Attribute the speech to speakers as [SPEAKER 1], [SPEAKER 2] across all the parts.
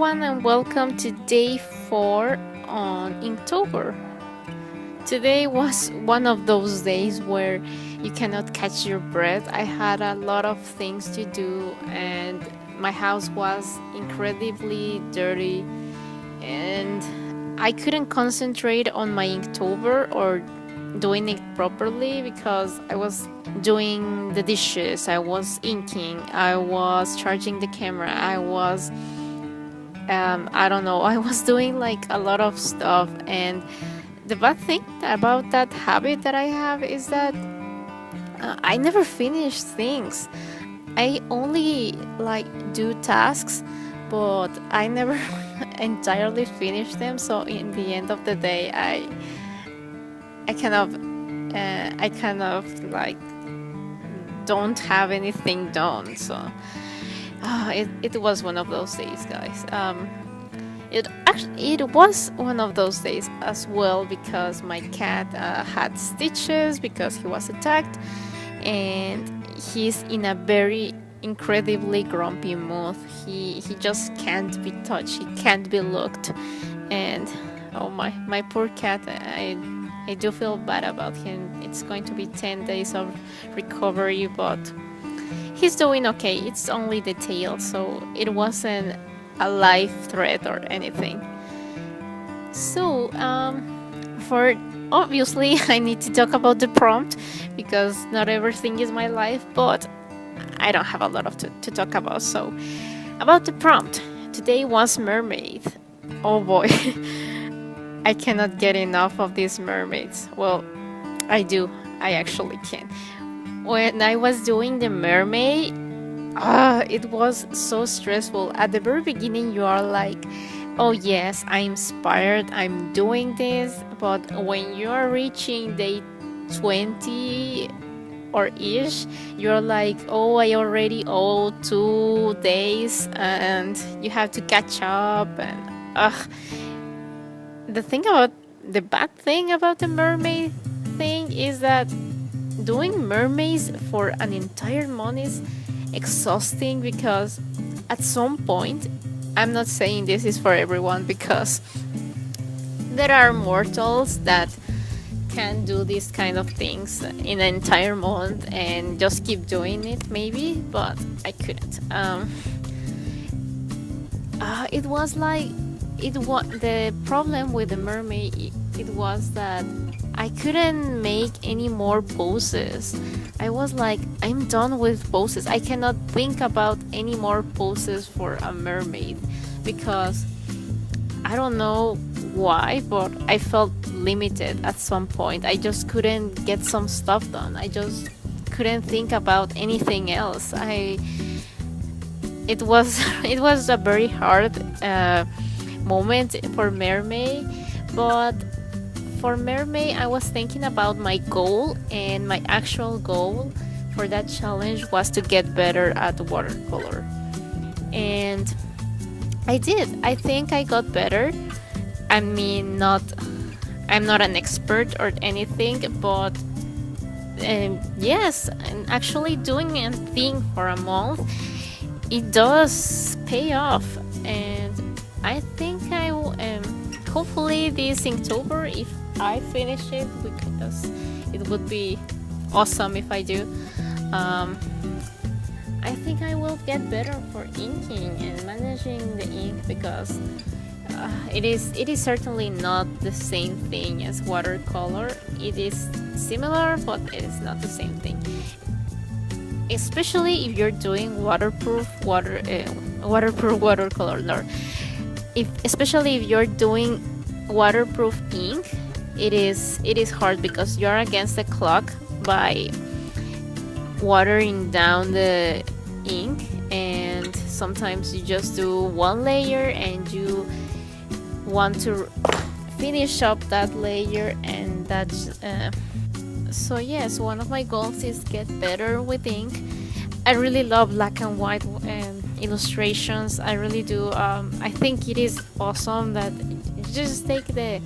[SPEAKER 1] everyone, and welcome to day 4 on Inktober. Today was one of those days where you cannot catch your breath. I had a lot of things to do, and my house was incredibly dirty, and I couldn't concentrate on my Inktober or doing it properly because I was doing the dishes, I was inking, I was charging the camera, I don't know, I was doing like a lot of stuff. And the bad thing about that habit that I have is that I never finish things. I only like do tasks, but I never entirely finish them. So in the end of the day, I kind of like don't have anything done. So it was one of those days, guys. It was one of those days as well because my cat had stitches because he was attacked, and he's in a very incredibly grumpy mood. He just can't be touched. He can't be looked, and oh my poor cat. I do feel bad about him. It's going to be 10 days of recovery, but he's doing okay. It's only the tail, so it wasn't a life threat or anything. So, for obviously, I need to talk about the prompt because not everything is my life, but I don't have a lot to talk about. So, about the prompt, today was mermaid. Oh boy, I cannot get enough of these mermaids. Well, I do. I actually can. When I was doing the mermaid, it was so stressful. At the very beginning, you are like, oh yes, I'm inspired, I'm doing this. But when you are reaching day 20 or ish, you're like, oh, I already owe 2 days and you have to catch up. And the bad thing about the mermaid thing is that doing mermaids for an entire month is exhausting because at some point, I'm not saying this is for everyone because there are mortals that can do these kind of things in an entire month and just keep doing it maybe, but I couldn't. It was like the problem with the mermaid. It was that I couldn't make any more poses. I was like, I'm done with poses. I cannot think about any more poses for a mermaid because I don't know why, but I felt limited at some point. I just couldn't get some stuff done. I just couldn't think about anything else. It was it was a very hard moment for mermaid, but for mermaid, I was thinking about my goal, and my actual goal for that challenge was to get better at watercolor. And I did. I think I got better. I mean, I'm not an expert or anything, but yes, and actually doing a thing for a month, it does pay off. And I think I will, hopefully this Inktober, if I finish it, because it would be awesome if I do. I think I will get better for inking and managing the ink because it is certainly not the same thing as watercolor. It is similar, but it is not the same thing. Especially if you're doing waterproof watercolor. No. Especially if you're doing waterproof ink, it is hard because you're against the clock by watering down the ink, and sometimes you just do one layer and you want to finish up that layer, and that's so yes, one of my goals is get better with ink. I really love black and white illustrations. I really do. I think it is awesome that you just take the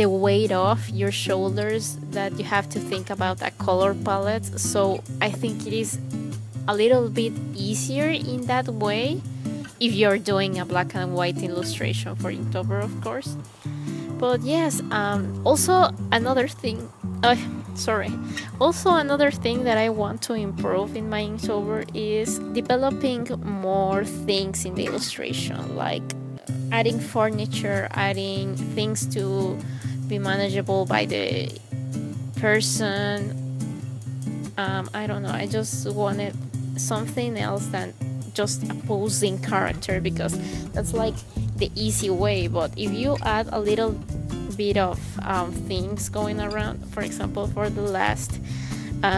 [SPEAKER 1] weight off your shoulders, that you have to think about a color palette. So I think it is a little bit easier in that way. if you're doing a black and white illustration for Inktober, of course. But yes, also another thing, sorry, also another thing that I want to improve in my Inktober is developing more things in the illustration, like adding furniture, adding things to be manageable by the person. I don't know, I just wanted something else than just a posing character, because that's like the easy way. But if you add a little bit of things going around, for example, for the last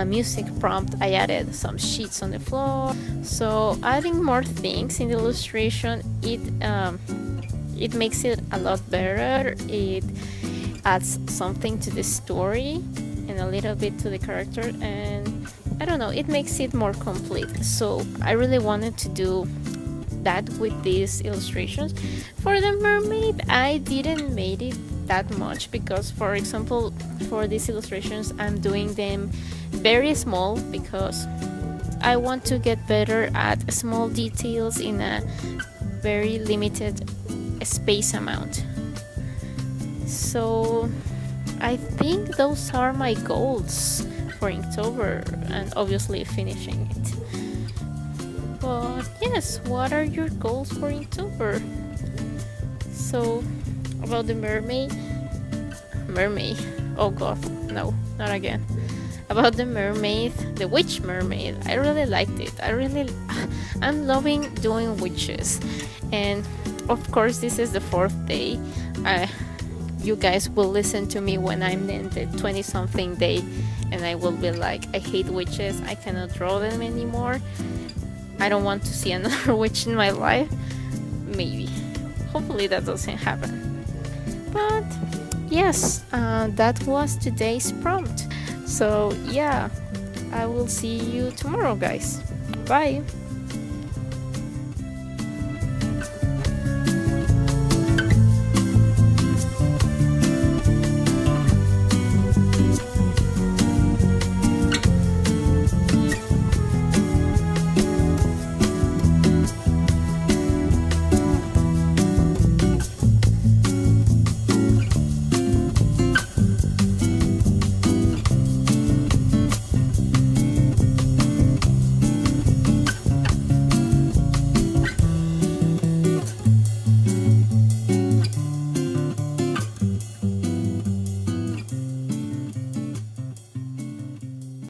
[SPEAKER 1] music prompt, I added some sheets on the floor. So adding more things in the illustration, it makes it a lot better. It adds something to the story and a little bit to the character, and I don't know, it makes it more complete. So I really wanted to do that with these illustrations. For the mermaid, I didn't made it that much because, for example, for these illustrations I'm doing them very small because I want to get better at small details in a very limited space amount. So I think those are my goals for Inktober, and obviously finishing it. But yes, what are your goals for Inktober? So about the mermaid, oh god, no, not again. About the mermaid, the witch mermaid, I really liked it. I'm loving doing witches, and of course this is the 4th day. You guys will listen to me when I'm in the 20-something day, and I will be like, I hate witches, I cannot draw them anymore, I don't want to see another witch in my life. Maybe, hopefully that doesn't happen. But yes, that was today's prompt. So yeah, I will see you tomorrow, guys. Bye.